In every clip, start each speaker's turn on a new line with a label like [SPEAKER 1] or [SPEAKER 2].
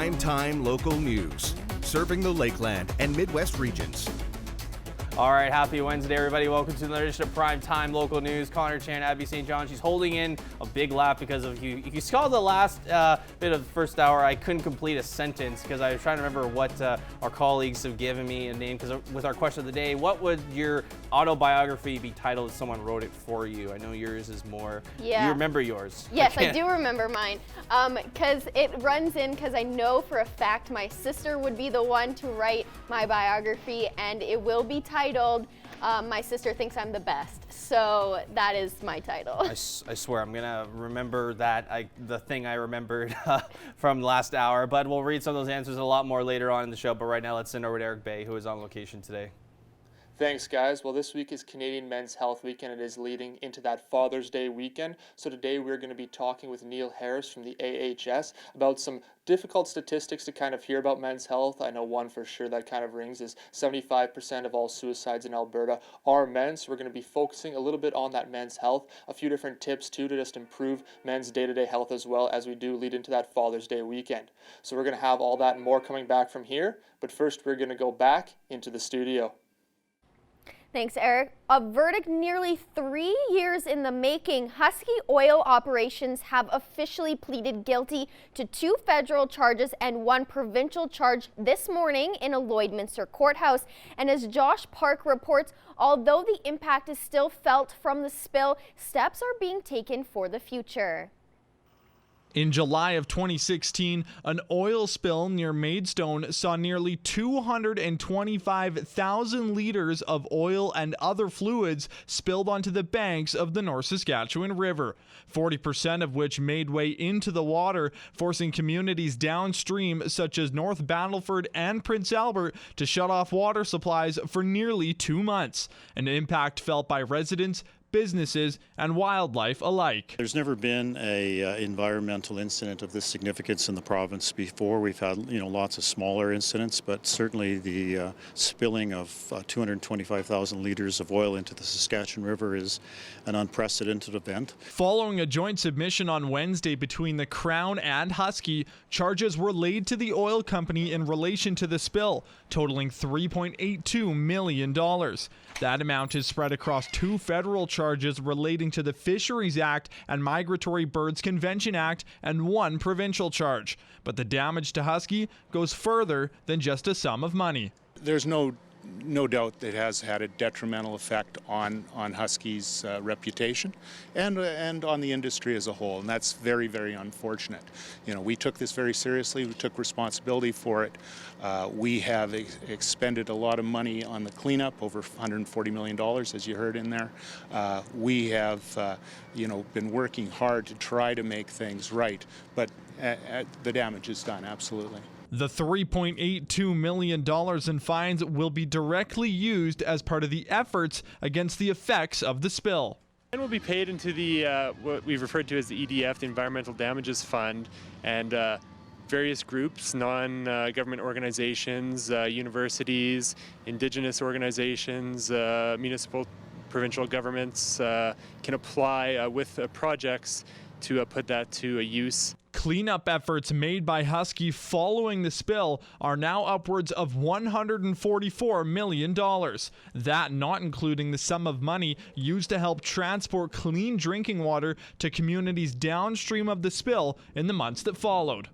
[SPEAKER 1] Prime-time local news, serving the Lakeland and Midwest regions.
[SPEAKER 2] All right, happy Wednesday, everybody. Welcome to another edition of Prime Time Local News. Connor Chan, Abby St. John. She's holding in a big laugh because of you saw the last bit of the first hour. I couldn't complete a sentence because I was trying to remember what our colleagues have given me a name. Because with our question of the day, what would your autobiography be titled if someone wrote it for you? I know yours is more.
[SPEAKER 3] Yeah.
[SPEAKER 2] You remember yours?
[SPEAKER 3] Yes, I do remember mine. Because it runs in because I know for a fact my sister would be the one to write my biography, and it will be titled My Sister Thinks I'm the Best. So that is my title.
[SPEAKER 2] I swear I'm gonna remember that, the thing I remembered from last hour, but we'll read some of those answers a lot more later on in the show. But right now, let's send over to Eric Bay, who is on location today.
[SPEAKER 4] Thanks, guys. Well, this week is Canadian Men's Health Week, and it is leading into that Father's Day weekend. So today we're going to be talking with Neil Harris from the AHS about some difficult statistics to kind of hear about men's health. I know one for sure that kind of rings is 75% of all suicides in Alberta are men. So we're going to be focusing a little bit on that men's health, a few different tips too to just improve men's day-to-day health as well as we do lead into that Father's Day weekend. So we're going to have all that and more coming back from here. But first we're going to go back into the studio.
[SPEAKER 3] Thanks, Eric. A verdict nearly 3 years in the making. Husky Oil Operations have officially pleaded guilty to 2 federal charges and 1 provincial charge this morning in a Lloydminster courthouse. And as Josh Park reports, although the impact is still felt from the spill, steps are being taken for the future.
[SPEAKER 5] In July of 2016, an oil spill near Maidstone saw nearly 225,000 liters of oil and other fluids spilled onto the banks of the North Saskatchewan River, 40% of which made way into the water, forcing communities downstream such as North Battleford and Prince Albert to shut off water supplies for nearly 2 months, an impact felt by residents, businesses, and wildlife alike.
[SPEAKER 6] There's never been a environmental incident of this significance in the province before. We've had, lots of smaller incidents, but certainly the spilling of 225,000 liters of oil into the Saskatchewan River is an unprecedented event. Following a joint submission on Wednesday between the Crown and Husky, charges were laid to the oil company in relation to the spill, totaling $3.82 million. That amount is spread across 2 federal charges relating to the Fisheries Act and Migratory Birds Convention Act and 1 provincial charge. But the damage to Husky goes further than just a sum of money.
[SPEAKER 7] There's no doubt that it has had a detrimental effect on Husky's reputation and on the industry as a whole, and that's very, very unfortunate. We took this very seriously. We took responsibility for it. We have expended a lot of money on the cleanup, over $140 million, as you heard in there. We have, been working hard to try to make things right, but the damage is done, absolutely.
[SPEAKER 5] The $3.82 million in fines will be directly used as part of the efforts against the effects of the spill.
[SPEAKER 8] And will be paid into the what we've referred to as the EDF, the Environmental Damages Fund, and various groups, non-government organizations, universities, Indigenous organizations, municipal, provincial governments can apply with projects to put that to a use.
[SPEAKER 5] Cleanup efforts made by Husky following the spill are now upwards of $144 million. That not including the sum of money used to help transport clean drinking water to communities downstream of the spill in the months that followed.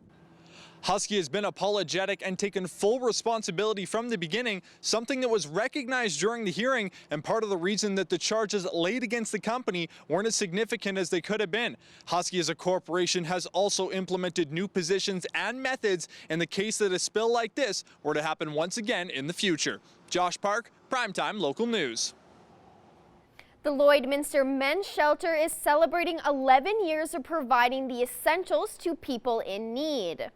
[SPEAKER 5] Husky has been apologetic and taken full responsibility from the beginning, something that was recognized during the hearing and part of the reason that the charges laid against the company weren't as significant as they could have been. Husky as a corporation has also implemented new positions and methods in the case that a spill like this were to happen once again in the future. Josh Park, Primetime Local News.
[SPEAKER 3] The Lloydminster Men's Shelter is celebrating 11 years of providing the essentials to people in need.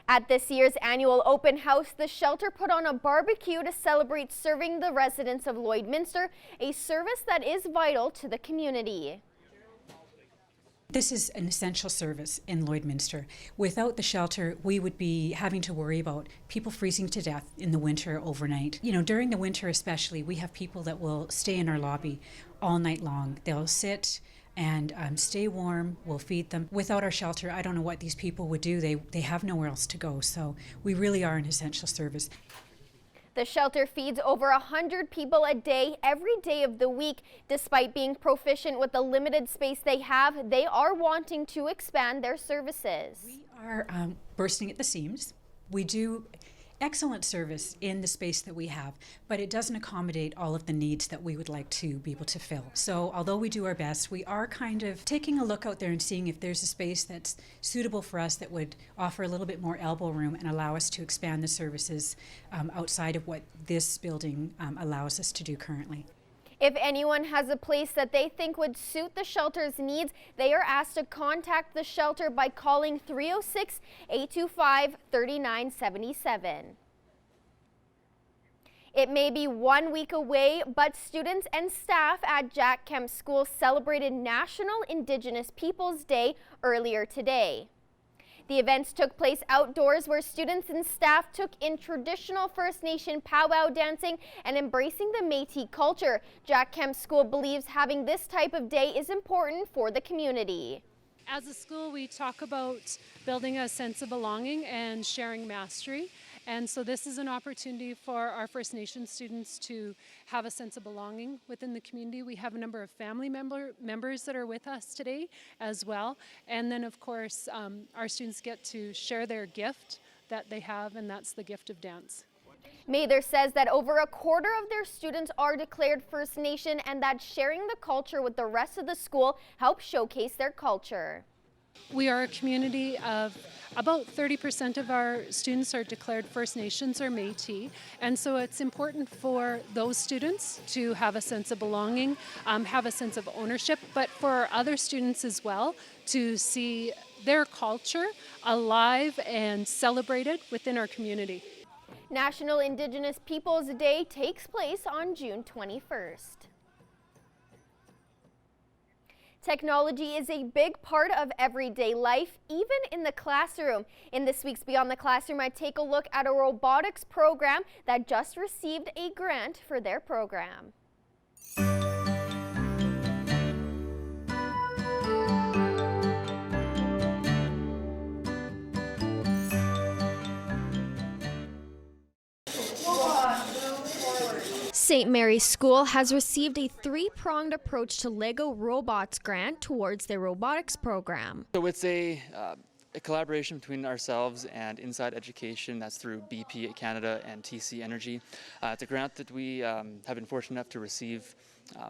[SPEAKER 3] At this year's annual open house, the shelter put on a barbecue to celebrate serving the residents of Lloydminster, a service that is vital to the community.
[SPEAKER 9] This is an essential service in Lloydminster. Without the shelter, we would be having to worry about people freezing to death in the winter overnight. During the winter especially, we have people that will stay in our lobby all night long. They'll sit and stay warm. We'll feed them. Without our shelter, I don't know what these people would do. They have nowhere else to go. So we really are an essential service.
[SPEAKER 3] The shelter feeds over 100 people a day, every day of the week. Despite being proficient with the limited space they have, they are wanting to expand their services.
[SPEAKER 9] We are bursting at the seams. We do excellent service in the space that we have, but it doesn't accommodate all of the needs that we would like to be able to fill. So although we do our best, we are kind of taking a look out there and seeing if there's a space that's suitable for us that would offer a little bit more elbow room and allow us to expand the services outside of what this building allows us to do currently.
[SPEAKER 3] If anyone has a place that they think would suit the shelter's needs, they are asked to contact the shelter by calling 306-825-3977. It may be 1 week away, but students and staff at Jack Kemp School celebrated National Indigenous Peoples Day earlier today. The events took place outdoors where students and staff took in traditional First Nation powwow dancing and embracing the Métis culture. Jack Kemp School believes having this type of day is important for the community.
[SPEAKER 10] As a school, we talk about building a sense of belonging and sharing mastery. And so this is an opportunity for our First Nation students to have a sense of belonging within the community. We have a number of family members that are with us today as well. And then, of course, our students get to share their gift that they have, and that's the gift of dance.
[SPEAKER 3] Mather says that over a quarter of their students are declared First Nation and that sharing the culture with the rest of the school helps showcase their culture.
[SPEAKER 10] We are a community of about 30% of our students are declared First Nations or Métis, and so it's important for those students to have a sense of belonging, have a sense of ownership, but for other students as well to see their culture alive and celebrated within our community.
[SPEAKER 3] National Indigenous Peoples Day takes place on June 21st. Technology is a big part of everyday life, even in the classroom. In this week's Beyond the Classroom, I take a look at a robotics program that just received a grant for their program. St. Mary's School has received a three-pronged approach to Lego Robots grant towards their robotics program.
[SPEAKER 11] So it's a collaboration between ourselves and Inside Education. That's through BP Canada and TC Energy. It's a grant that we have been fortunate enough to receive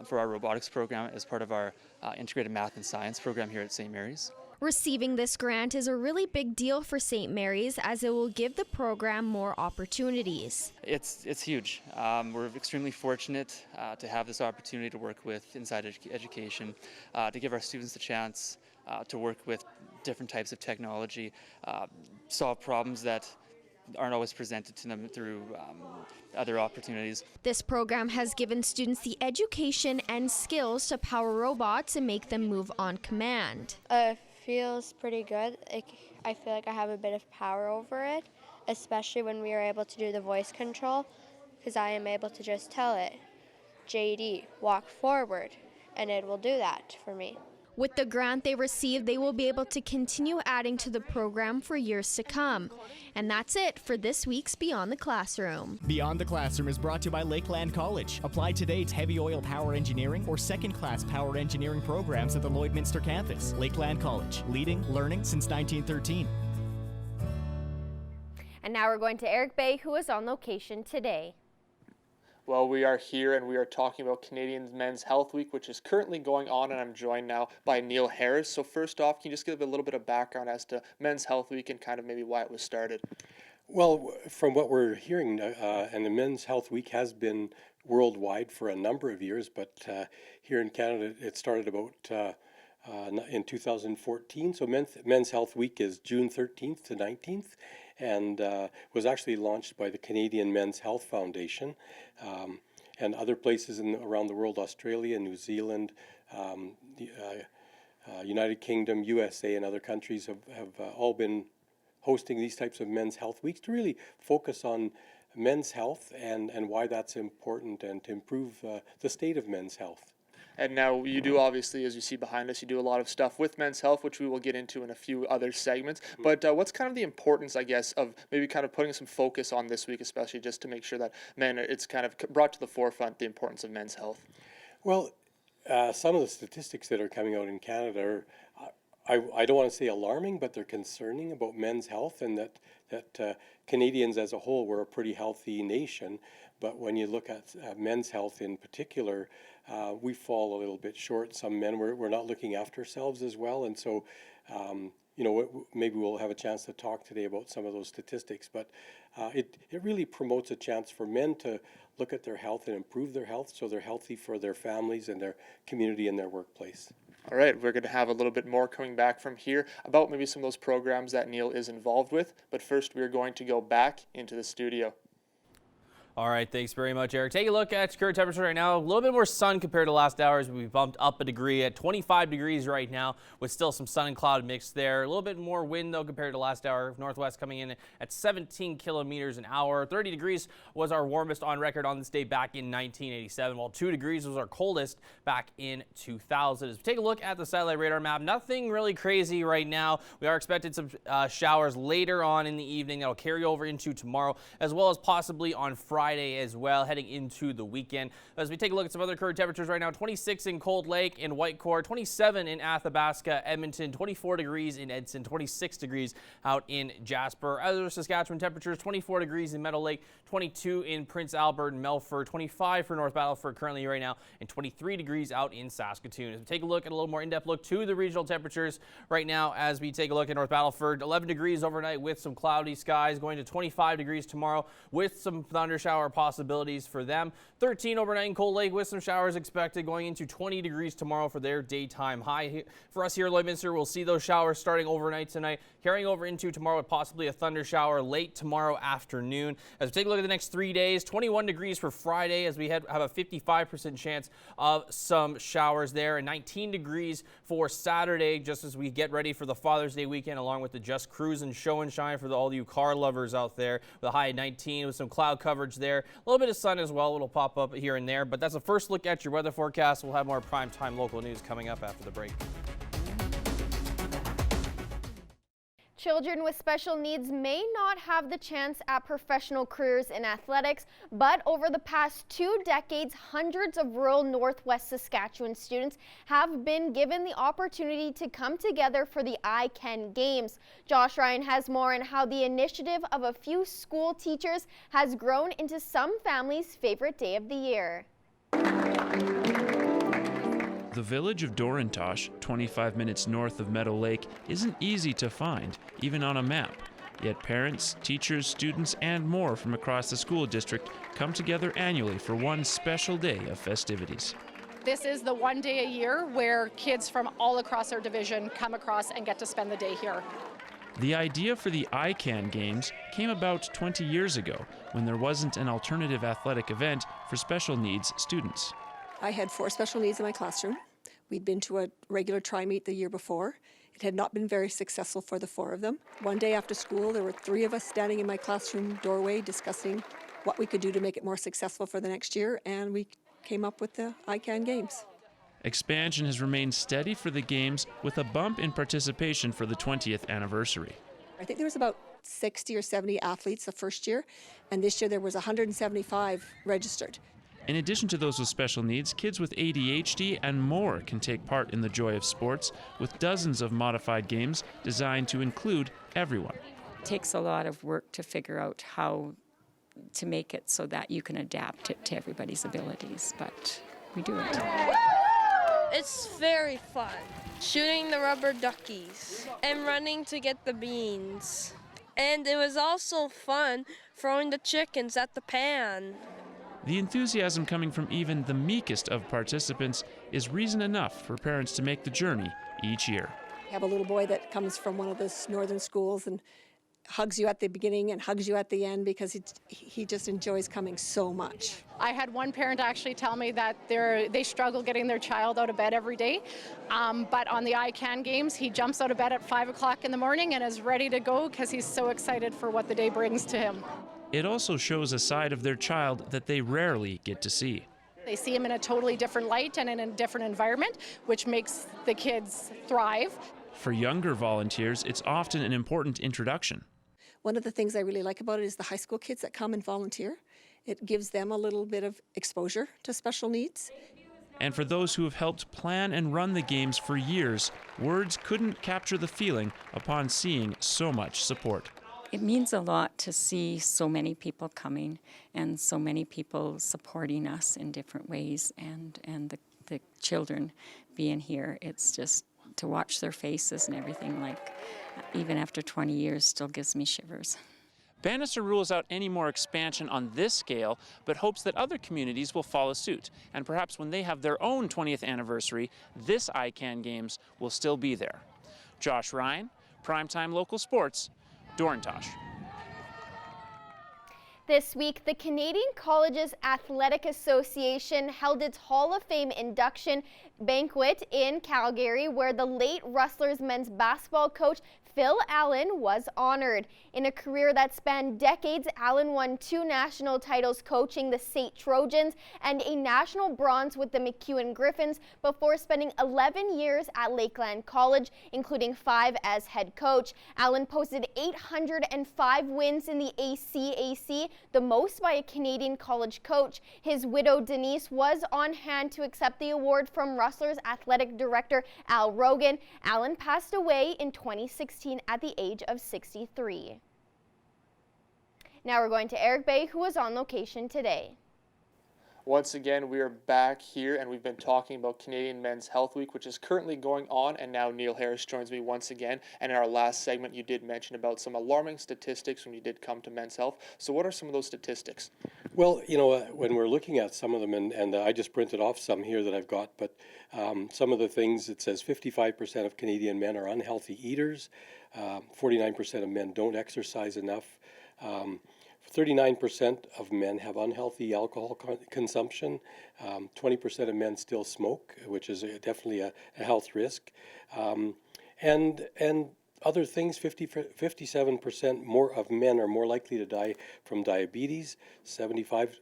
[SPEAKER 11] for our robotics program as part of our integrated math and science program here at St. Mary's.
[SPEAKER 3] Receiving this grant is a really big deal for St. Mary's as it will give the program more opportunities.
[SPEAKER 11] It's huge. We're extremely fortunate to have this opportunity to work with Inside Education, to give our students the chance to work with different types of technology, solve problems that aren't always presented to them through other opportunities.
[SPEAKER 3] This program has given students the education and skills to power robots and make them move on command.
[SPEAKER 12] Feels pretty good. I feel like I have a bit of power over it, especially when we are able to do the voice control, because I am able to just tell it, JD, walk forward, and it will do that for me.
[SPEAKER 3] With the grant they received, they will be able to continue adding to the program for years to come. And that's it for this week's Beyond the Classroom.
[SPEAKER 13] Beyond the Classroom is brought to you by Lakeland College. Apply today to heavy oil power engineering or second-class power engineering programs at the Lloydminster campus. Lakeland College, leading learning since 1913.
[SPEAKER 3] And now we're going to Eric Bay, who is on location today.
[SPEAKER 4] Well, we are here and we are talking about Canadian Men's Health Week, which is currently going on, and I'm joined now by Neil Harris. So first off, can you just give a little bit of background as to Men's Health Week and kind of maybe why it was started?
[SPEAKER 14] Well, from what we're hearing, and the Men's Health Week has been worldwide for a number of years, but here in Canada it started about in 2014. So Men's Health Week is June 13th to 19th. And was actually launched by the Canadian Men's Health Foundation and other places around the world, Australia, New Zealand, the United Kingdom, USA, and other countries have all been hosting these types of Men's Health Weeks to really focus on men's health and why that's important and to improve the state of men's health.
[SPEAKER 4] And now you do, obviously, as you see behind us, you do a lot of stuff with men's health, which we will get into in a few other segments. But what's kind of the importance, I guess, of maybe kind of putting some focus on this week, especially just to make sure that it's kind of brought to the forefront the importance of men's health?
[SPEAKER 14] Well, some of the statistics that are coming out in Canada are, I don't want to say alarming, but they're concerning about men's health, and that Canadians as a whole, we're a pretty healthy nation. But when you look at men's health in particular, we fall a little bit short. Some men, we're not looking after ourselves as well. And so, maybe we'll have a chance to talk today about some of those statistics. But it really promotes a chance for men to look at their health and improve their health so they're healthy for their families and their community and their workplace.
[SPEAKER 4] All right, we're going to have a little bit more coming back from here about maybe some of those programs that Neil is involved with. But first, we're going to go back into the studio.
[SPEAKER 2] All right, thanks very much, Eric. Take a look at current temperature right now. A little bit more sun compared to last hours. We bumped up a degree at 25 degrees right now with still some sun and cloud mix there. A little bit more wind, though, compared to last hour. Northwest coming in at 17 kilometers an hour. 30 degrees was our warmest on record on this day back in 1987, while 2 degrees was our coldest back in 2000. As we take a look at the satellite radar map, nothing really crazy right now. We are expecting some showers later on in the evening that will carry over into tomorrow, as well as possibly on Friday as well, heading into the weekend. As we take a look at some other current temperatures right now, 26 in Cold Lake and Whitecourt, 27 in Athabasca, Edmonton, 24 degrees in Edson, 26 degrees out in Jasper. Other Saskatchewan temperatures, 24 degrees in Meadow Lake, 22 in Prince Albert and Melfort, 25 for North Battleford currently right now, and 23 degrees out in Saskatoon. As we take a look at a little more in-depth look to the regional temperatures right now, as we take a look at North Battleford, 11 degrees overnight with some cloudy skies, going to 25 degrees tomorrow with some thunder shower possibilities for them. 13 overnight in Cold Lake with some showers expected, going into 20 degrees tomorrow for their daytime high. For us here at Lloydminster, we'll see those showers starting overnight tonight, carrying over into tomorrow with possibly a thunder shower late tomorrow afternoon. As we take a look at the next 3 days, 21 degrees for Friday as we have a 55% chance of some showers there, and 19 degrees for Saturday just as we get ready for the Father's Day weekend, along with the Just Cruise and Show and Shine for all you car lovers out there, with a high at 19 with some cloud coverage there. A little bit of sun as well. It'll pop up here and there, but that's a first look at your weather forecast. We'll have more primetime local news coming up after the break.
[SPEAKER 3] Children with special needs may not have the chance at professional careers in athletics, but over the past 2 decades, hundreds of rural Northwest Saskatchewan students have been given the opportunity to come together for the I-CAN Games. Josh Ryan has more on how the initiative of a few school teachers has grown into some families' favorite day of the year.
[SPEAKER 15] The village of Dorintosh, 25 minutes north of Meadow Lake, isn't easy to find, even on a map. Yet parents, teachers, students, and more from across the school district come together annually for one special day of festivities.
[SPEAKER 16] This is the one day a year where kids from all across our division come across and get to spend the day here.
[SPEAKER 15] The idea for the I-CAN Games came about 20 years ago, when there wasn't an alternative athletic event for special needs students.
[SPEAKER 17] I had 4 special needs in my classroom. We'd been to a regular tri-meet the year before. It had not been very successful for the 4 of them. One day after school, there were 3 of us standing in my classroom doorway discussing what we could do to make it more successful for the next year, and we came up with the I-CAN Games.
[SPEAKER 15] Expansion has remained steady for the Games, with a bump in participation for the 20th anniversary.
[SPEAKER 17] I think there was about 60 or 70 athletes the first year, and this year there was 175 registered.
[SPEAKER 15] In addition to those with special needs, kids with ADHD and more can take part in the joy of sports, with dozens of modified games designed to include everyone.
[SPEAKER 18] It takes a lot of work to figure out how to make it so that you can adapt it to everybody's abilities, but we do it.
[SPEAKER 19] It's very fun. Shooting the rubber duckies and running to get the beans. And it was also fun throwing the chickens at the pan.
[SPEAKER 15] The enthusiasm coming from even the meekest of participants is reason enough for parents to make the journey each year.
[SPEAKER 17] I have a little boy that comes from one of the northern schools and hugs you at the beginning and hugs you at the end because he just enjoys coming so much.
[SPEAKER 16] I had one parent actually tell me that they struggle getting their child out of bed every day, but on the I-CAN Games, he jumps out of bed at 5 o'clock in the morning and is ready to go because he's so excited for what the day brings to him.
[SPEAKER 15] It also shows a side of their child that they rarely get to see.
[SPEAKER 16] They see them in a totally different light and in a different environment, which makes the kids thrive.
[SPEAKER 15] For younger volunteers, it's often an important introduction.
[SPEAKER 17] One of the things I really like about it is the high school kids that come and volunteer. It gives them a little bit of exposure to special needs.
[SPEAKER 15] And for those who have helped plan and run the games for years, words couldn't capture the feeling upon seeing so much support.
[SPEAKER 18] It means a lot to see so many people coming and so many people supporting us in different ways, and the children being here. It's just to watch their faces and everything, like even after 20 years, still gives me shivers.
[SPEAKER 15] Bannister rules out any more expansion on this scale, but hopes that other communities will follow suit. And perhaps when they have their own 20th anniversary, this ICANN Games will still be there. Josh Ryan, Primetime Local Sports, Dorintosh.
[SPEAKER 3] This week, the Canadian Colleges Athletic Association held its Hall of Fame induction banquet in Calgary, where the late Rustlers men's basketball coach Phil Allen was honored. In a career that spanned decades, Allen won 2 national titles coaching the St. Trojans and a national bronze with the MacEwan Griffins before spending 11 years at Lakeland College, including 5 as head coach. Allen posted 805 wins in the ACAC, the most by a Canadian college coach. His widow Denise was on hand to accept the award from Rustlers athletic director Al Rogan. Allen passed away in 2016 at the age of 63. Now we're going to Eric Bay, who was on location today.
[SPEAKER 4] Once again, we are back here, and we've been talking about Canadian Men's Health Week, which is currently going on, and now Neil Harris joins me once again. And in our last segment, you did mention about some alarming statistics when you did come to men's health. So what are some of those statistics?
[SPEAKER 14] Well, you know, when we're looking at some of them, and I just printed off some here that I've got, but some of the things, it says 55% of Canadian men are unhealthy eaters, 49% of men don't exercise enough, 39% of men have unhealthy alcohol consumption. 20% of men still smoke, which is definitely a health risk. And other things, 57% more of men are more likely to die from diabetes. 75%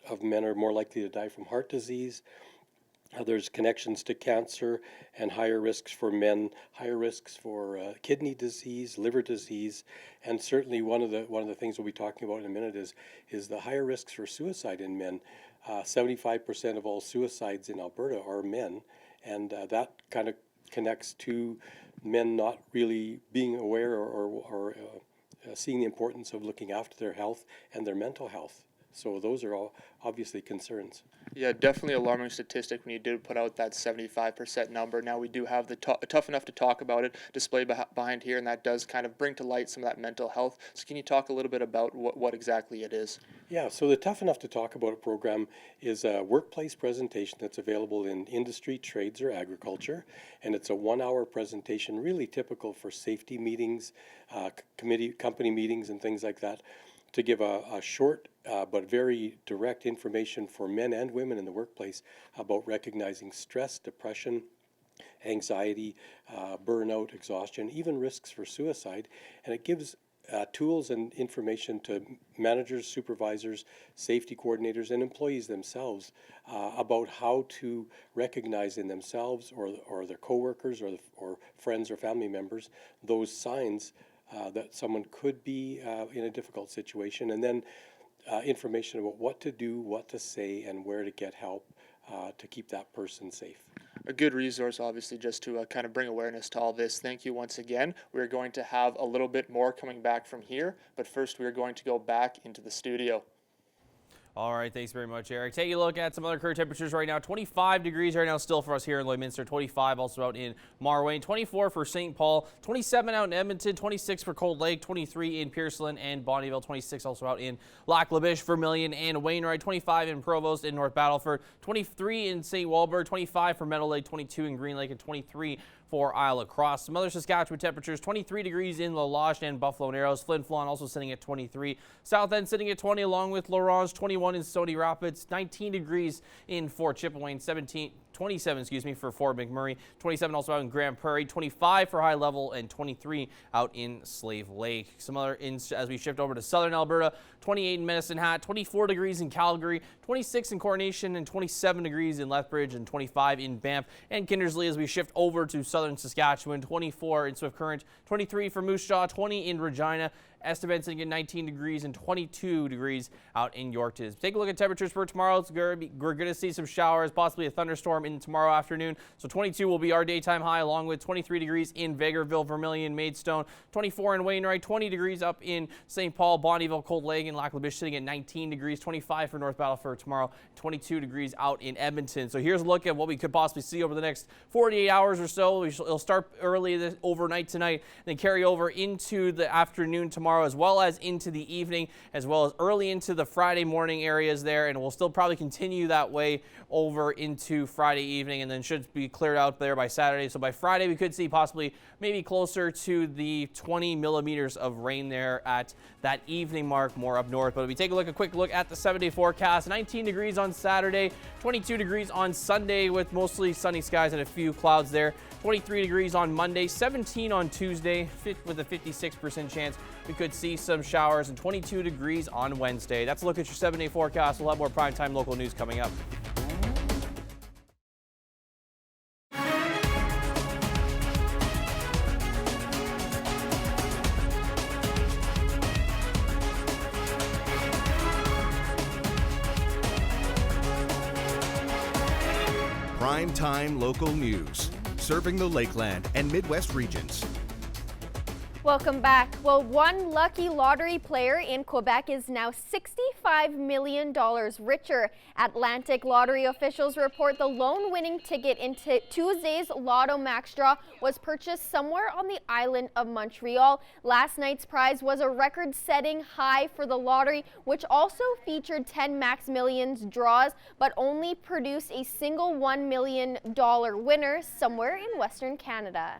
[SPEAKER 14] of men are more likely to die from heart disease. There's connections to cancer and higher risks for men, higher risks for kidney disease, liver disease, and certainly one of the things we'll be talking about in a minute is the higher risks for suicide in men. 75% of all suicides in Alberta are men, and that kind of connects to men not really being aware or seeing the importance of looking after their health and their mental health. So those are all obviously concerns.
[SPEAKER 4] Yeah, definitely alarming statistic when you did put out that 75% number. Now we do have the Tough Enough to Talk About It displayed behind here, and that does kind of bring to light some of that mental health. So can you talk a little bit about what exactly it is?
[SPEAKER 14] Yeah, so the Tough Enough to Talk About It program is a workplace presentation that's available in industry, trades, or agriculture, and it's a 1-hour presentation, really typical for safety meetings, company meetings, and things like that, to give a short but very direct information for men and women in the workplace about recognizing stress, depression, anxiety, burnout, exhaustion, even risks for suicide. And it gives tools and information to managers, supervisors, safety coordinators, and employees themselves about how to recognize in themselves or their coworkers or friends or family members those signs that someone could be in a difficult situation, and then information about what to do, what to say, and where to get help to keep that person safe.
[SPEAKER 4] A good resource, obviously, just to kind of bring awareness to all this. Thank you once again. We're going to have a little bit more coming back from here, but first we're going to go back into the studio.
[SPEAKER 2] All right, thanks very much, Eric. Take a look at some other current temperatures right now. 25 degrees right now still for us here in Lloydminster. 25 also out in Marwayne. 24 for St. Paul. 27 out in Edmonton. 26 for Cold Lake. 23 in Pierceland and Bonnyville. 26 also out in Lac La Biche, Vermilion, and Wainwright. 25 in Provost and North Battleford. 23 in St. Walburg. 25 for Meadow Lake. 22 in Green Lake, and 23 for Isle of Cross. Some other Saskatchewan temperatures, 23 degrees in La Loche and Buffalo Narrows. Flin Flon also sitting at 23. South End sitting at 20, along with L'Orange. 21 in Stony Rapids. 19 degrees in Fort Chipewyan. 17 27 for Fort McMurray, 27 also out in Grand Prairie, 25 for High Level, and 23 out in Slave Lake. Some other as we shift over to southern Alberta, 28 in Medicine Hat, 24 degrees in Calgary, 26 in Coronation, and 27 degrees in Lethbridge, and 25 in Banff and Kindersley. As we shift over to southern Saskatchewan, 24 in Swift Current, 23 for Moose Jaw, 20 in Regina, Estevan sitting at 19 degrees and 22 degrees out in Yorkton. Take a look at temperatures for tomorrow. We're going to see some showers, possibly a thunderstorm in tomorrow afternoon. So 22 will be our daytime high, along with 23 degrees in Vegreville, Vermilion, Maidstone, 24 in Wainwright, 20 degrees up in St. Paul, Bonnyville, Cold Lake, and Lac La Biche sitting at 19 degrees, 25 for North Battleford tomorrow, 22 degrees out in Edmonton. So here's a look at what we could possibly see over the next 48 hours or so. It'll start early overnight tonight, then carry over into the afternoon tomorrow, as well as into the evening, as well as early into the Friday morning areas there, and we'll still probably continue that way over into Friday evening, and then should be cleared out there by Saturday. So by Friday, we could see possibly maybe closer to the 20 millimeters of rain there at that evening mark, more up north. But if we take a quick look at the 7-day forecast, 19 degrees on Saturday, 22 degrees on Sunday with mostly sunny skies and a few clouds there, 23 degrees on Monday, 17 on Tuesday with a 56% chance we could see some showers, and 22 degrees on Wednesday. That's a look at your 7-day forecast. We'll have more primetime local news coming up.
[SPEAKER 1] Primetime local news, serving the Lakeland and Midwest regions.
[SPEAKER 3] Welcome back. Well, one lucky lottery player in Quebec is now $65 million richer. Atlantic Lottery officials report the lone winning ticket into Tuesday's Lotto Max draw was purchased somewhere on the island of Montreal. Last night's prize was a record-setting high for the lottery, which also featured 10 Max Millions draws, but only produced a single $1 million winner somewhere in Western Canada.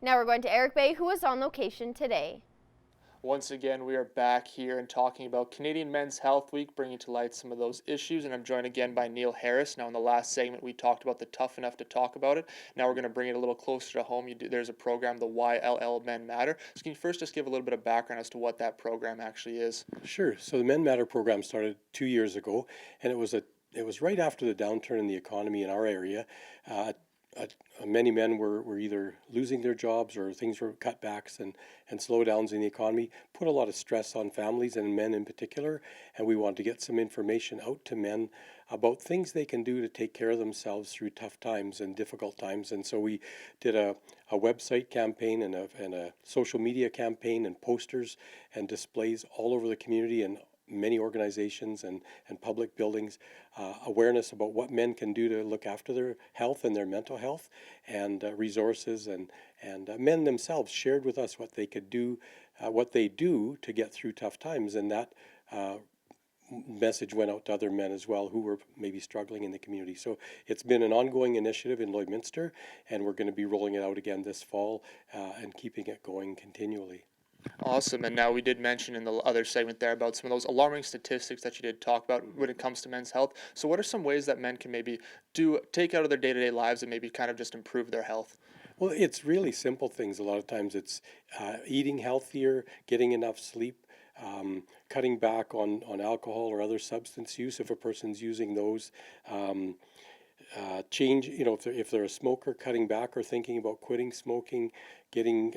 [SPEAKER 3] Now we're going to Eric Bay, who is on location today.
[SPEAKER 4] Once again, we are back here and talking about Canadian Men's Health Week, bringing to light some of those issues. And I'm joined again by Neil Harris. Now, in the last segment, we talked about the Tough Enough to Talk About It. Now we're going to bring it a little closer to home. There's a program, the YLL Men Matter. So can you first just give a little bit of background as to what that program actually is?
[SPEAKER 14] Sure. So the Men Matter program started 2 years ago, and it was right after the downturn in the economy in our area. Many men were either losing their jobs or things were cutbacks and slowdowns in the economy, put a lot of stress on families and men in particular, and we wanted to get some information out to men about things they can do to take care of themselves through tough times and difficult times. And so we did a website campaign and a social media campaign and posters and displays all over the community and many organizations and public buildings, awareness about what men can do to look after their health and their mental health, and resources, and men themselves shared with us what they could do, what they do to get through tough times, and that message went out to other men as well who were maybe struggling in the community. So it's been an ongoing initiative in Lloydminster, and we're going to be rolling it out again this fall and keeping it going continually.
[SPEAKER 4] Awesome. And now we did mention in the other segment there about some of those alarming statistics that you did talk about when it comes to men's health. So what are some ways that men can maybe take out of their day-to-day lives and maybe kind of just improve their health?
[SPEAKER 14] Well, it's really simple things. A lot of times it's eating healthier, getting enough sleep, cutting back on alcohol or other substance use if a person's using those. Change, if they're a smoker, cutting back or thinking about quitting smoking, getting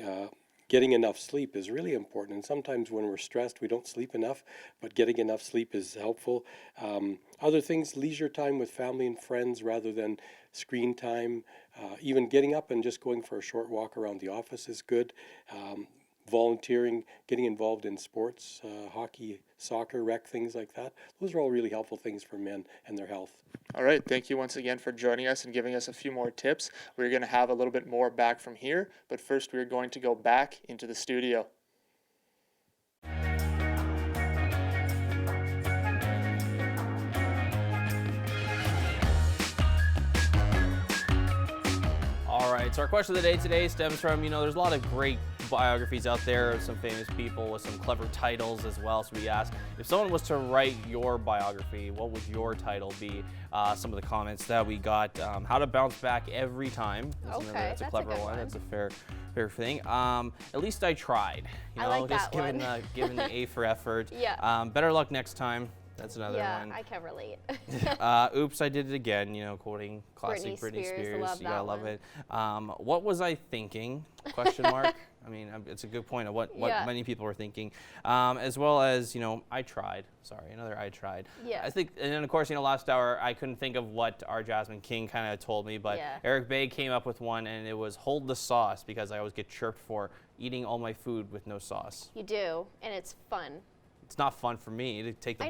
[SPEAKER 14] enough sleep is really important. And sometimes when we're stressed, we don't sleep enough, but getting enough sleep is helpful. Other things, leisure time with family and friends rather than screen time. Even getting up and just going for a short walk around the office is good. Volunteering, getting involved in sports, hockey, soccer, rec, things like that. Those are all really helpful things for men and their health.
[SPEAKER 4] All right, thank you once again for joining us and giving us a few more tips. We're going to have a little bit more back from here, but first we're going to go back into the studio.
[SPEAKER 2] All right, so our question of the day today stems from, there's a lot of great biographies out there of some famous people with some clever titles as well. So we asked, if someone was to write your biography, what would your title be? Some of the comments that we got, how to bounce back every time. That's a clever one. That's a fair thing. At least I tried. You know,
[SPEAKER 3] I like
[SPEAKER 2] just
[SPEAKER 3] that one.
[SPEAKER 2] Given the A for effort.
[SPEAKER 3] Yeah.
[SPEAKER 2] Better luck next time. That's another one.
[SPEAKER 3] Yeah, I can relate.
[SPEAKER 2] Oops, I did it again. You know, quoting classic Britney Spears.
[SPEAKER 3] Love
[SPEAKER 2] You gotta
[SPEAKER 3] that
[SPEAKER 2] love
[SPEAKER 3] one.
[SPEAKER 2] it. What was I thinking? Question mark. I mean, it's a good point of what many people were thinking, as well as, you know, I tried. Sorry, another I tried.
[SPEAKER 3] Yeah.
[SPEAKER 2] I think, and then of course, you know, last hour I couldn't think of what our Jasmine King kind of told me, but Eric Bay came up with one, and it was hold the sauce, because I always get chirped for eating all my food with no sauce.
[SPEAKER 3] You do, and it's fun.
[SPEAKER 2] It's not fun for me to take the
[SPEAKER 3] I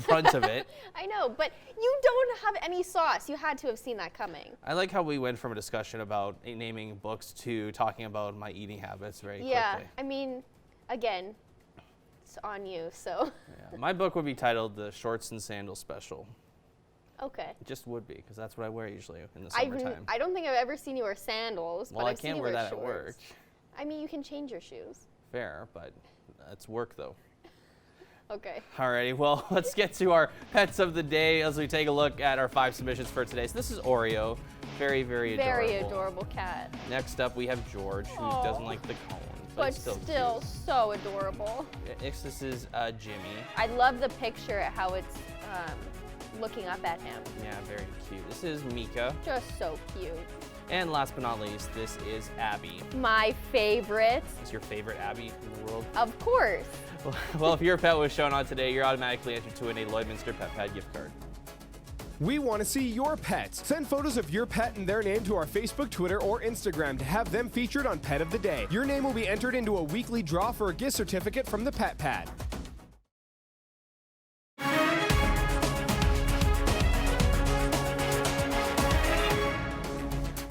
[SPEAKER 2] brunt of it.
[SPEAKER 3] I know, but you don't have any sauce. You had to have seen that coming.
[SPEAKER 2] I like how we went from a discussion about naming books to talking about my eating habits very quickly.
[SPEAKER 3] I mean, again, it's on you, so.
[SPEAKER 2] Yeah. My book would be titled The Shorts and Sandals Special.
[SPEAKER 3] Okay.
[SPEAKER 2] It just would be, because that's what I wear usually in the summertime.
[SPEAKER 3] I don't think I've ever seen you wear sandals,
[SPEAKER 2] well,
[SPEAKER 3] but
[SPEAKER 2] I
[SPEAKER 3] I've seen
[SPEAKER 2] can't
[SPEAKER 3] you
[SPEAKER 2] wear that
[SPEAKER 3] shorts.
[SPEAKER 2] at work.
[SPEAKER 3] I mean, you can change your shoes.
[SPEAKER 2] Fair, but it's work though.
[SPEAKER 3] Okay.
[SPEAKER 2] Alrighty, well, let's get to our pets of the day as we take a look at our 5 submissions for today. So this is Oreo. Very, very adorable.
[SPEAKER 3] Very adorable cat.
[SPEAKER 2] Next up, we have George, who doesn't like the cone,
[SPEAKER 3] But
[SPEAKER 2] it's still cute.
[SPEAKER 3] so adorable.
[SPEAKER 2] Next, this is Jimmy.
[SPEAKER 3] I love the picture, how it's looking up at him.
[SPEAKER 2] Yeah, very cute. This is Mika.
[SPEAKER 3] Just so cute.
[SPEAKER 2] And last but not least, this is Abby.
[SPEAKER 3] My favorite.
[SPEAKER 2] Is your favorite Abby in the world?
[SPEAKER 3] Of course.
[SPEAKER 2] Well, if your pet was shown on today, you're automatically entered to win a Lloydminster Pet Pad gift card.
[SPEAKER 20] We want to see your pets. Send photos of your pet and their name to our Facebook, Twitter, or Instagram to have them featured on Pet of the Day. Your name will be entered into a weekly draw for a gift certificate from the Pet Pad.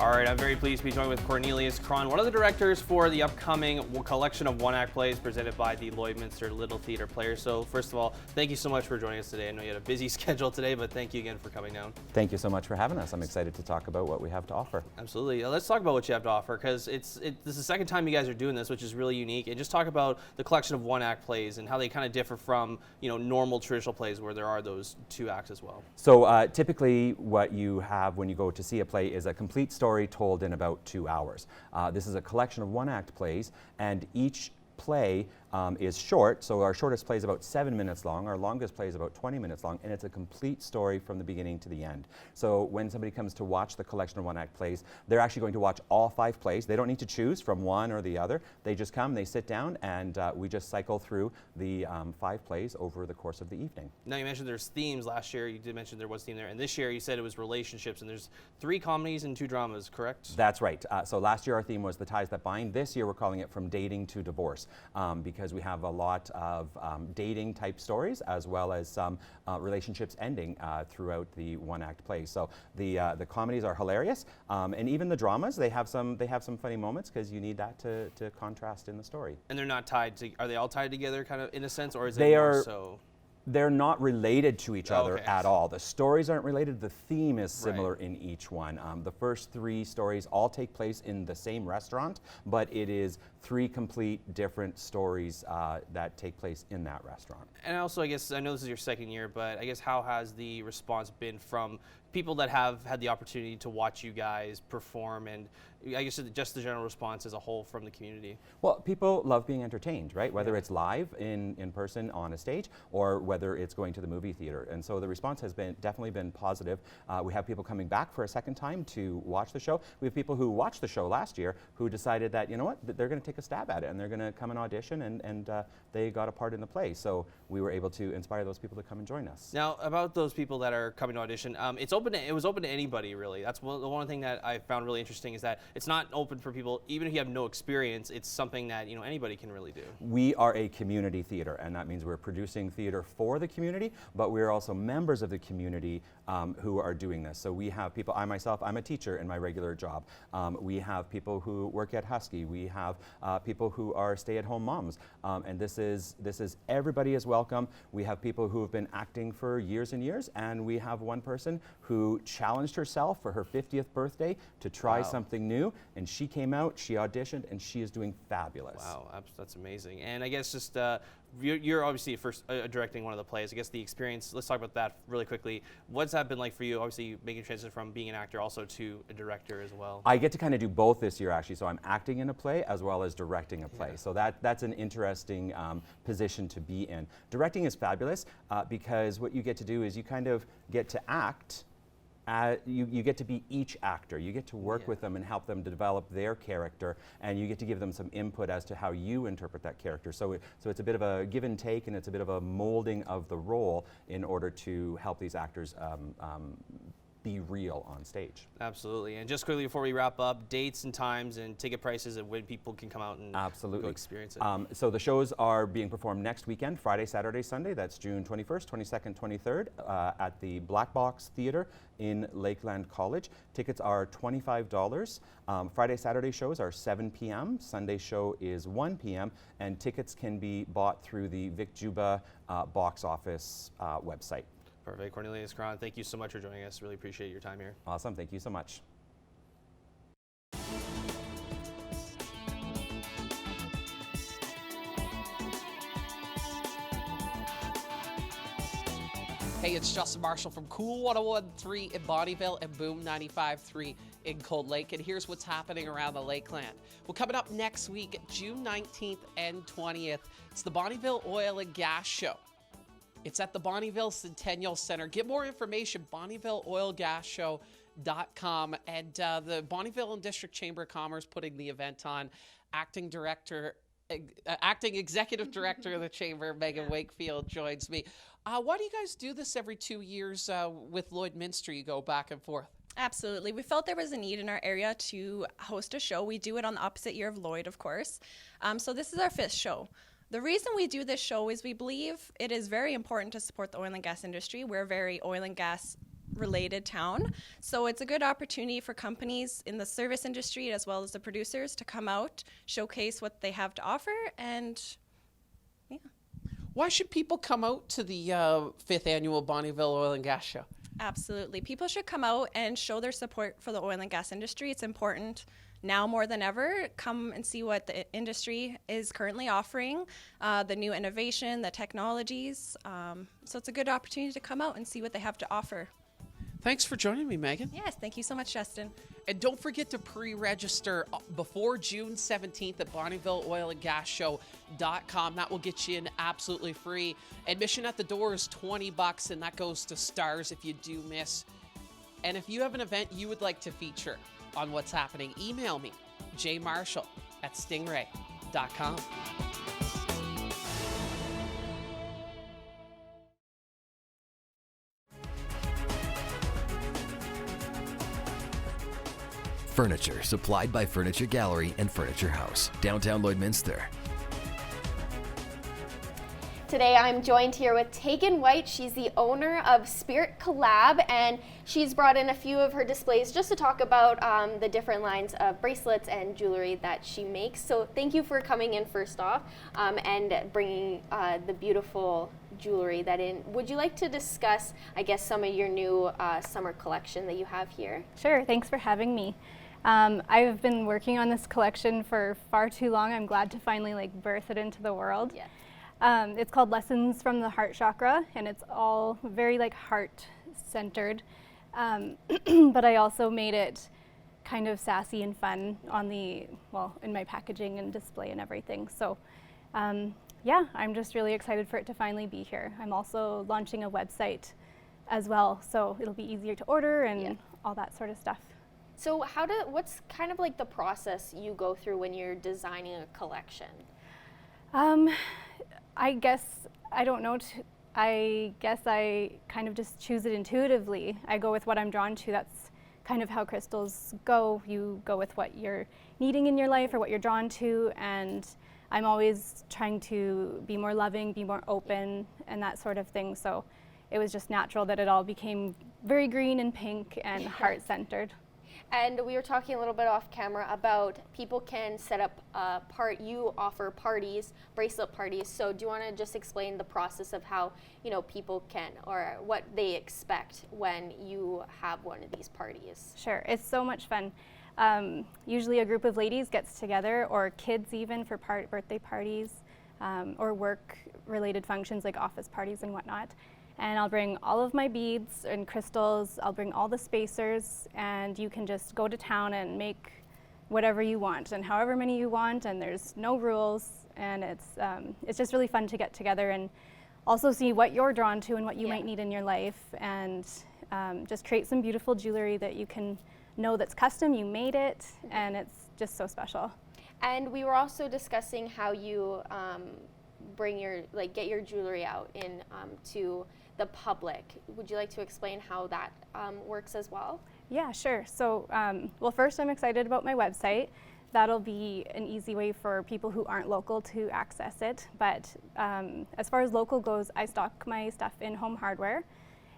[SPEAKER 2] All right, I'm very pleased to be joined with Cornelius Cron, one of the directors for the upcoming collection of one-act plays presented by the Lloydminster Little Theatre Players. So first of all, thank you so much for joining us today. I know you had a busy schedule today, but thank you again for coming down.
[SPEAKER 21] Thank you so much for having us. I'm excited to talk about what we have to offer.
[SPEAKER 2] Absolutely. Let's talk about what you have to offer, because this is the second time you guys are doing this, which is really unique. And just talk about the collection of one-act plays and how they kind of differ from, you know, normal traditional plays where there are those 2 acts as well.
[SPEAKER 21] So typically what you have when you go to see a play is a complete story told in about 2 hours. This is a collection of one-act plays, and each play is short, so our shortest play is about 7 minutes long, our longest play is about 20 minutes long, and it's a complete story from the beginning to the end. So when somebody comes to watch the collection of one-act plays, they're actually going to watch all 5 plays. They don't need to choose from one or the other. They just come, they sit down, and we just cycle through the 5 plays over the course of the evening.
[SPEAKER 2] Now you mentioned there's themes. Last year you did mention there was a theme there, and this year you said it was relationships, and there's 3 comedies and 2 dramas, correct?
[SPEAKER 21] That's right. So last year our theme was the ties that bind. This year we're calling it From Dating to Divorce, because we have a lot of dating type stories as well as some relationships ending throughout the one-act play. So the comedies are hilarious, and even the dramas, they have some funny moments, because you need that to contrast in the story.
[SPEAKER 2] And they're not tied to, are they all tied together kind of in a sense, or is
[SPEAKER 21] They
[SPEAKER 2] it more
[SPEAKER 21] are-
[SPEAKER 2] so?
[SPEAKER 21] They're not related to each other
[SPEAKER 2] Okay.
[SPEAKER 21] at all. The stories aren't related. The theme is similar in each one. The first 3 stories all take place in the same restaurant, but it is 3 complete different stories that take place in that restaurant.
[SPEAKER 2] And also, I guess, I know this is your second year, but I guess how has the response been from people that have had the opportunity to watch you guys perform, and I guess just the general response as a whole from the community?
[SPEAKER 21] Well, people love being entertained, right? Whether it's live in person on a stage, or whether it's going to the movie theater. And so the response has definitely been positive. We have people coming back for a second time to watch the show. We have people who watched the show last year who decided that, you know what, they're going to take a stab at it, and they're going to come and audition, and they got a part in the play. So we were able to inspire those people to come and join us.
[SPEAKER 2] Now, about those people that are coming to audition, it was open to anybody, really. That's one thing that I found really interesting, is that it's not open for people, even if you have no experience. It's something that, you know, anybody can really do.
[SPEAKER 21] We are a community theater, and that means we're producing theater for the community, but we're also members of the community who are doing this. So we have people, I myself, I'm a teacher in my regular job. We have people who work at Husky. We have people who are stay-at-home moms, and this is everybody is welcome. We have people who have been acting for years and years, and we have one person who who challenged herself for her 50th birthday to try something new, and she came out, she auditioned, and she is doing fabulous.
[SPEAKER 2] Wow, that's amazing. And I guess just you're obviously first directing one of the plays. I guess the experience, let's talk about that really quickly. What's that been like for you? Obviously making a transition from being an actor also to a director as well.
[SPEAKER 21] I get to kind of do both this year actually, so I'm acting in a play as well as directing a play. So that's an interesting position to be in. Directing is fabulous because what you get to do is you kind of get to act. You get to be each actor. You get to work with them and help them develop their character, and you get to give them some input as to how you interpret that character. So it's a bit of a give and take, and it's a bit of a molding of the role in order to help these actors be real on stage.
[SPEAKER 2] Absolutely. And just quickly before we wrap up, dates and times and ticket prices and when people can come out and go experience it.
[SPEAKER 21] So the shows are being performed next weekend, Friday, Saturday, Sunday. That's June 21st, 22nd, 23rd at the Black Box Theatre in Lakeland College. Tickets are $25. Friday, Saturday shows are 7 p.m. Sunday show is 1 p.m. And tickets can be bought through the Vic Juba box office website.
[SPEAKER 2] Perfect. Cornelius Cron, thank you so much for joining us. Really appreciate your time here.
[SPEAKER 21] Awesome. Thank you so much.
[SPEAKER 6] Hey, it's Justin Marshall from Cool 101.3 in Bonnyville and Boom 95.3 in Cold Lake. And here's what's happening around the Lakeland. Well, coming up next week, June 19th and 20th, it's the Bonnyville Oil and Gas Show. It's at the Bonnyville Centennial Center. Get more information, BonnyvilleOilGasShow.com. And the Bonnyville and District Chamber of Commerce putting the event on. Acting Executive Director of the Chamber, Megan Wakefield, joins me. Why do you guys do this every 2 years with Lloydminster? You go back and forth.
[SPEAKER 22] Absolutely. We felt there was a need in our area to host a show. We do it on the opposite year of Lloyd, of course. So this is our 5th show. The reason we do this show is we believe it is very important to support the oil and gas industry. We're a very oil and gas related town. So it's a good opportunity for companies in the service industry as well as the producers to come out, showcase what they have to offer, and yeah.
[SPEAKER 6] Why should people come out to the 5th annual Bonnyville Oil and Gas Show?
[SPEAKER 22] Absolutely. People should come out and show their support for the oil and gas industry. It's important now more than ever. Come and see what the industry is currently offering, the new innovation, the technologies. So it's a good opportunity to come out and see what they have to offer.
[SPEAKER 6] Thanks for joining me, Megan.
[SPEAKER 22] Yes, thank you so much, Justin.
[SPEAKER 6] And don't forget to pre-register before June 17th at BonnyvilleOilAndGasShow.com. That will get you in absolutely free. Admission at the door is $20, and that goes to stars if you do miss. And if you have an event you would like to feature on what's happening, email me, jmarshall@stingray.com.
[SPEAKER 23] Furniture supplied by Furniture Gallery and Furniture House, downtown Lloydminster.
[SPEAKER 3] Today I'm joined here with Tegan White. She's the owner of Spirit Collab, and she's brought in a few of her displays just to talk about the different lines of bracelets and jewelry that she makes. So thank you for coming in first off and bringing the beautiful jewelry that in. Would you like to discuss, I guess, some of your new summer collection that you have here?
[SPEAKER 24] Sure, thanks for having me. I've been working on this collection for far too long. I'm glad to finally birth it into the world.
[SPEAKER 3] Yeah.
[SPEAKER 24] It's called Lessons from the Heart Chakra, and it's all very heart-centered. But I also made it kind of sassy and fun on in my packaging and display and everything. So yeah, I'm just really excited for it to finally be here. I'm also launching a website as well, so it'll be easier to order and all that sort of stuff.
[SPEAKER 3] So what's kind of the process you go through when you're designing a collection?
[SPEAKER 24] I guess, I don't know, I guess I kind of just choose it intuitively. I go with what I'm drawn to. That's kind of how crystals go. You go with what you're needing in your life or what you're drawn to, and I'm always trying to be more loving, be more open, and that sort of thing. So it was just natural that it all became very green and pink and heart-centered.
[SPEAKER 3] And we were talking a little bit off camera about people can set up you offer parties, bracelet parties. So do you want to just explain the process of how, people can, or what they expect when you have one of these parties?
[SPEAKER 24] Sure, it's so much fun. Usually a group of ladies gets together, or kids even, for birthday parties, or work-related functions like office parties and whatnot. And I'll bring all of my beads and crystals, I'll bring all the spacers, and you can just go to town and make whatever you want and however many you want, and there's no rules, and it's just really fun to get together and also see what you're drawn to and what you might need in your life, and just create some beautiful jewelry that you can know that's custom, you made it, and it's just so special.
[SPEAKER 3] And we were also discussing how you get your jewelry out to the public. Would you like to explain how that works as well?
[SPEAKER 24] Yeah, sure. So, well, first I'm excited about my website. That'll be an easy way for people who aren't local to access it. But as far as local goes, I stock my stuff in Home Hardware.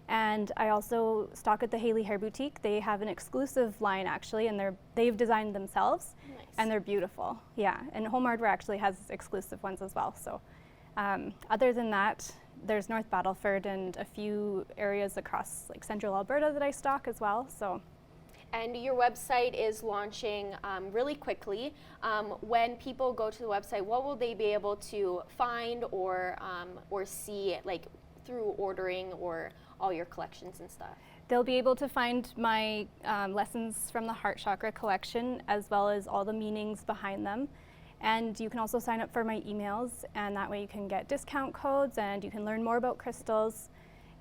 [SPEAKER 24] And I also stock at the Haley Hair Boutique. They have an exclusive line actually, and they've designed themselves. Nice. And they're beautiful. Yeah, and Home Hardware actually has exclusive ones as well. So other than that, there's North Battleford and a few areas across like central Alberta that I stock as well. So.
[SPEAKER 3] And your website is launching really quickly. When people go to the website, what will they be able to find or see, like through ordering or all your collections and stuff?
[SPEAKER 24] They'll be able to find my lessons from the Heart Chakra collection, as well as all the meanings behind them. And you can also sign up for my emails, and that way you can get discount codes and you can learn more about crystals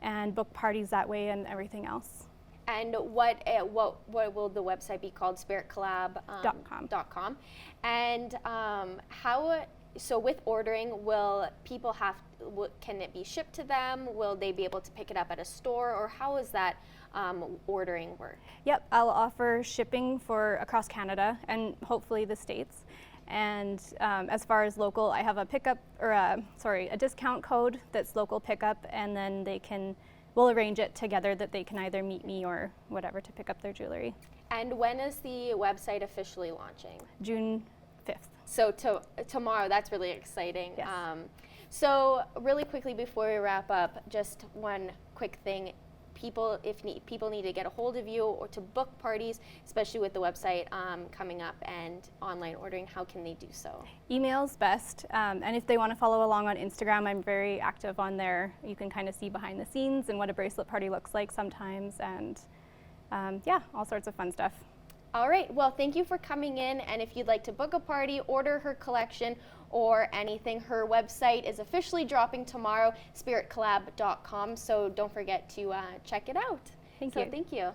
[SPEAKER 24] and book parties that way and everything else.
[SPEAKER 3] And what will the website be called? spiritcollab.com. And so with ordering, can it be shipped to them? Will they be able to pick it up at a store, or how is that ordering work?
[SPEAKER 24] Yep, I'll offer shipping for across Canada and hopefully the States. And as far as local, I have a discount code that's local pickup, and then we'll arrange it together that they can either meet me or whatever to pick up their jewelry.
[SPEAKER 3] And when is the website officially launching?
[SPEAKER 24] June 5th.
[SPEAKER 3] So tomorrow, that's really exciting.
[SPEAKER 24] Yes.
[SPEAKER 3] So really quickly before we wrap up, just one quick thing. People need to get a hold of you or to book parties, especially with the website coming up and online ordering, how can they do so?
[SPEAKER 24] Email's best, and if they want to follow along on Instagram, I'm very active on there. You can kind of see behind the scenes and what a bracelet party looks like sometimes, and yeah, all sorts of fun stuff.
[SPEAKER 3] All right, well, thank you for coming in, and if you'd like to book a party, order her collection, or anything, her website is officially dropping tomorrow, spiritcollab.com, so don't forget to check it out. Thank you.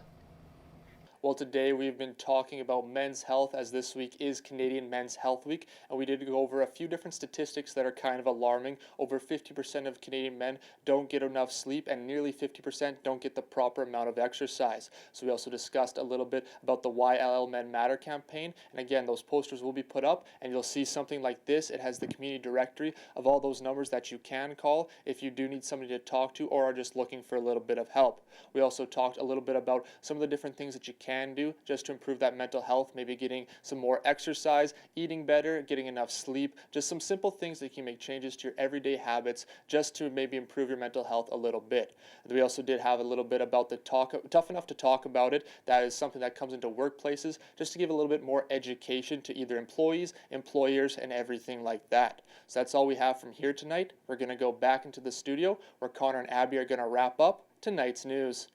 [SPEAKER 4] Well, today we've been talking about men's health, as this week is Canadian Men's Health Week, and we did go over a few different statistics that are kind of alarming. Over 50% of Canadian men don't get enough sleep, and nearly 50% don't get the proper amount of exercise. So we also discussed a little bit about the YLL Men Matter campaign, and again, those posters will be put up, and you'll see something like this. It has the community directory of all those numbers that you can call if you do need somebody to talk to or are just looking for a little bit of help. We also talked a little bit about some of the different things that you can do just to improve that mental health, maybe getting some more exercise, eating better, getting enough sleep, just some simple things that can make changes to your everyday habits just to maybe improve your mental health a little bit. And we also did have a little bit about the tough enough to talk about it. That is something that comes into workplaces, just to give a little bit more education to either employees, employers, and everything like that. So that's all we have from here tonight. We're going to go back into the studio where Connor and Abby are going to wrap up tonight's news.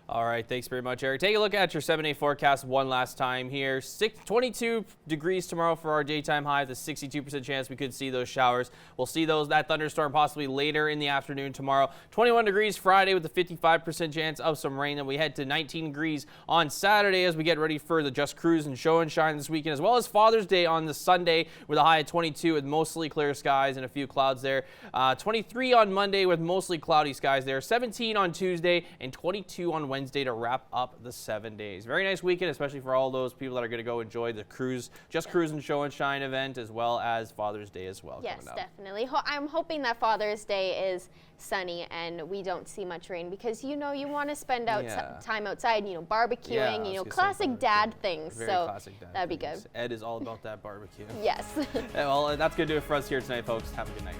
[SPEAKER 2] All right, thanks very much, Eric. Take a look at your 7-day forecast one last time here. 22 degrees tomorrow for our daytime high, the 62% chance we could see those showers. We'll see that thunderstorm possibly later in the afternoon tomorrow. 21 degrees Friday with a 55% chance of some rain. Then we head to 19 degrees on Saturday as we get ready for the Just Cruise and Show and Shine this weekend, as well as Father's Day on the Sunday with a high of 22 with mostly clear skies and a few clouds there. 23 on Monday with mostly cloudy skies there. 17 on Tuesday and 22 on Wednesday to wrap up the 7 days. Very nice weekend, especially for all those people that are going to go enjoy the cruise, Cruise and Show and Shine event, as well as Father's Day as well.
[SPEAKER 3] Yes,
[SPEAKER 2] coming up.
[SPEAKER 3] definitely. I'm hoping that Father's Day is sunny and we don't see much rain, because you want to spend time outside, barbecuing, classic dad things.
[SPEAKER 2] Very
[SPEAKER 3] so
[SPEAKER 2] classic dad
[SPEAKER 3] that'd be
[SPEAKER 2] things.
[SPEAKER 3] good.
[SPEAKER 2] Ed is all about that barbecue.
[SPEAKER 3] Yes.
[SPEAKER 2] Well, that's going to do it for us here tonight, folks. Have a good night.